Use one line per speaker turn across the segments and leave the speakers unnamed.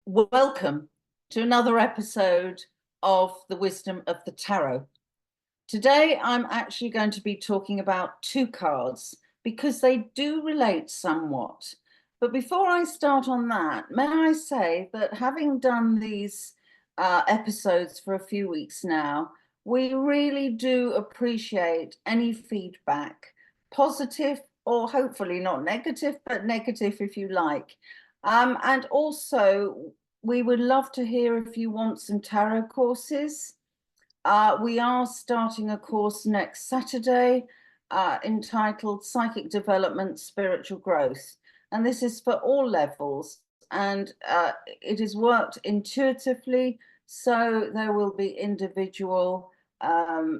Welcome to another episode of the Wisdom of the Tarot. Today, I'm actually going to be talking about two cards because they do relate somewhat. But before I start on that, may I say that having done these episodes for a few weeks now, we really do appreciate any feedback, positive or hopefully not negative, but negative if you like. And also, we would love to hear if you want some tarot courses. We are starting a course next Saturday entitled Psychic Development, Spiritual Growth. And this is for all levels, and it is worked intuitively, so there will be individual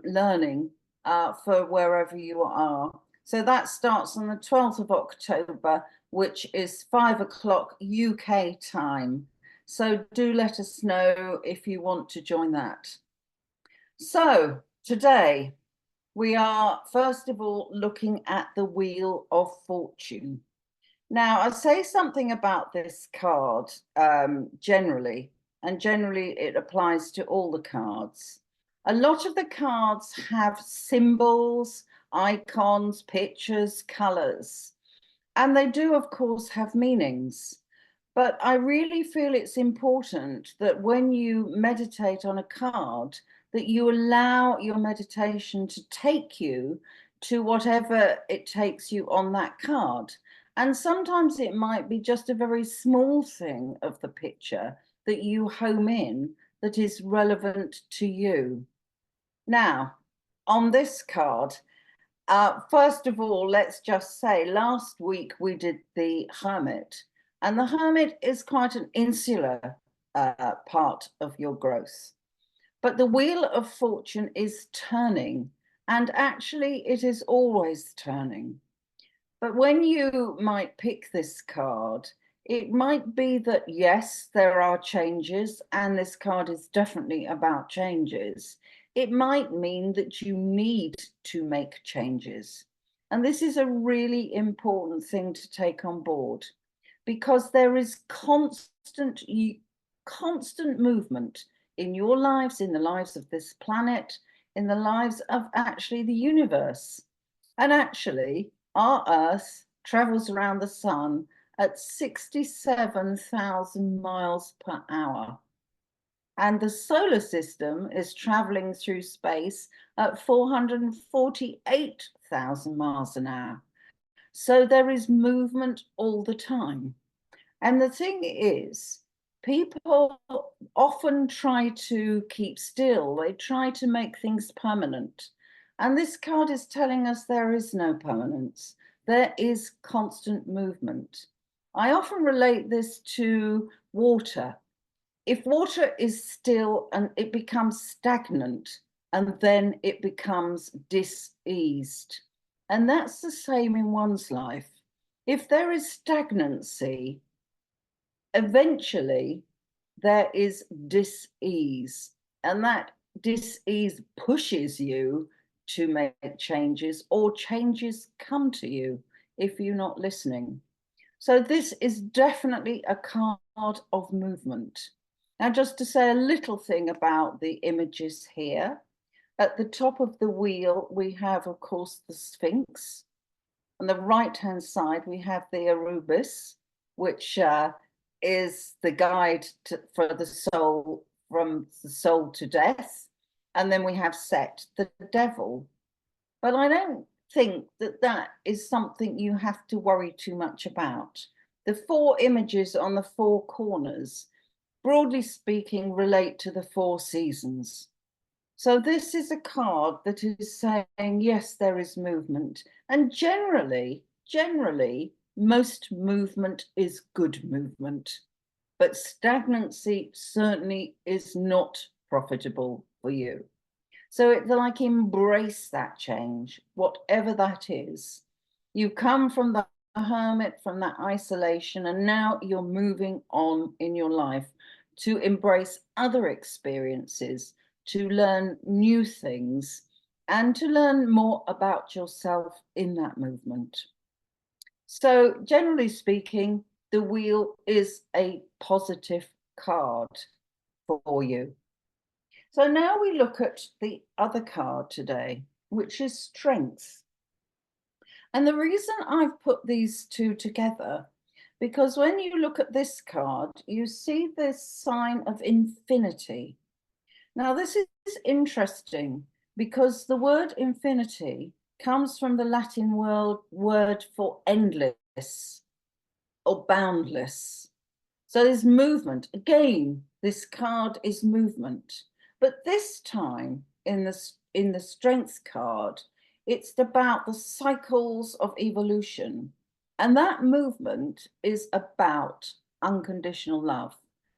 learning for wherever you are. So that starts on the 12th of October, which is 5 o'clock UK time. So do let us know if you want to join that. So today we are first of all looking at the Wheel of Fortune. Now, I'll say something about this card generally, and generally it applies to all the cards. A lot of the cards have symbols, icons, pictures, colors, and they do, of course, have meanings. But I really feel it's important that when you meditate on a card, that you allow your meditation to take you to whatever it takes you on that card. And sometimes it might be just a very small thing of the picture that you home in that is relevant to you. Now, on this card, first of all, let's just say last week we did the Hermit, and the Hermit is quite an insular part of your growth. But the Wheel of Fortune is turning, and actually it is always turning. But when you might pick this card, it might be that, yes, there are changes, and this card is definitely about changes. It might mean that you need to make changes. And this is a really important thing to take on board, because there is constant movement in your lives, in the lives of this planet, in the lives of actually the universe. And actually, our Earth travels around the sun at 67,000 miles per hour. And the solar system is traveling through space at 448,000 miles an hour. So there is movement all the time. And the thing is, people often try to keep still. They try to make things permanent. And this card is telling us there is no permanence. There is constant movement. I often relate this to water. If water is still and it becomes stagnant, and then it becomes diseased. And that's the same in one's life. If there is stagnancy, eventually there is dis-ease, and that dis-ease pushes you to make changes, or changes come to you if you're not listening. So this is definitely a card of movement. Now, just to say a little thing about the images here, at the top of the wheel we have, of course, the Sphinx. On the right hand side we have the Erebus, which is the guide for the soul, from the soul to death. And then we have Set, the devil. But I don't think that that is something you have to worry too much about. The four images on the four corners, broadly speaking, relate to the four seasons. So this is a card that is saying, yes, there is movement. And generally, most movement is good movement. But stagnancy certainly is not profitable for you. So it's like, embrace that change, whatever that is. You come from the Hermit, from that isolation, and now you're moving on in your life to embrace other experiences, to learn new things, and to learn more about yourself in that movement. So generally speaking, the wheel is a positive card for you. So now we look at the other card today, which is strength. And the reason I've put these two together, because when you look at this card, you see this sign of infinity. Now, this is interesting because the word infinity comes from the Latin word for endless or boundless. So there's movement. Again, this card is movement. But this time in the strength card, it's about the cycles of evolution. And that movement is about unconditional love.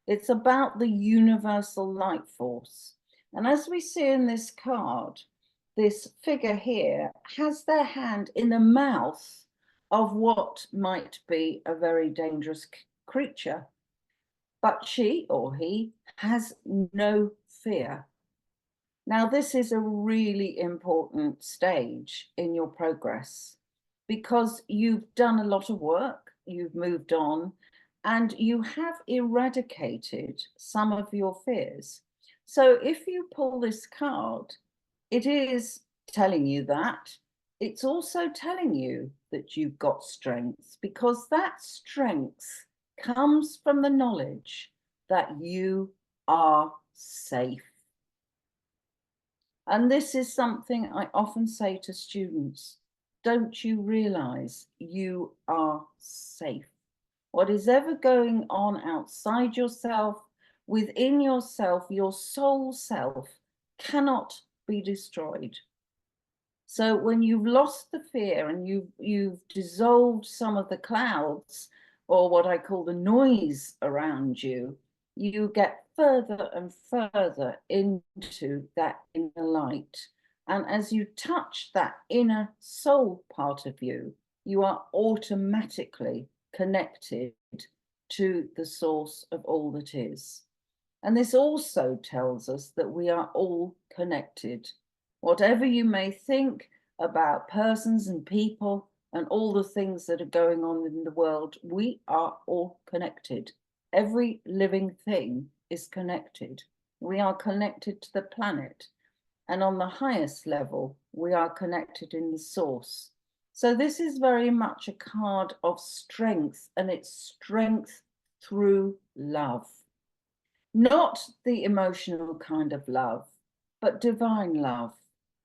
It's about the universal light force. And as we see in this card, this figure here has their hand in the mouth of what might be a very dangerous creature. But she or he has no fear. Now, this is a really important stage in your progress because you've done a lot of work, you've moved on, and you have eradicated some of your fears. So if you pull this card, it is telling you that. It's also telling you that you've got strength, because that strength comes from the knowledge that you are safe. And this is something I often say to students. Don't you realize you are safe? What is ever going on outside yourself, within yourself, your soul self, cannot be destroyed. So when you've lost the fear and you've dissolved some of the clouds, or what I call the noise around you, you get further and further into that inner light. And as you touch that inner soul part of you, you are automatically connected to the source of all that is. And this also tells us that we are all connected. Whatever you may think about persons and people and all the things that are going on in the world, we are all connected. Every living thing is connected. We are connected to the planet. And on the highest level, we are connected in the source. So this is very much a card of strength, and it's strength through love. Not the emotional kind of love, but divine love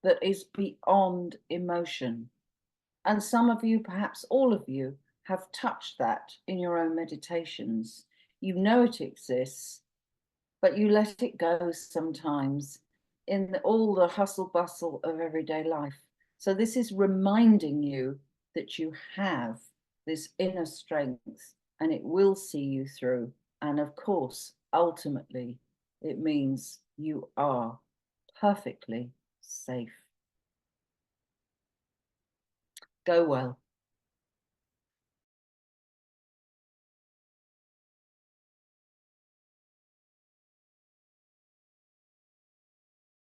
that is beyond emotion. And some of you, perhaps all of you, have touched that in your own meditations. You know it exists, but you let it go sometimes in all the hustle bustle of everyday life. So this is reminding you that you have this inner strength, and it will see you through. And of course, ultimately, it means you are perfectly safe. Go well.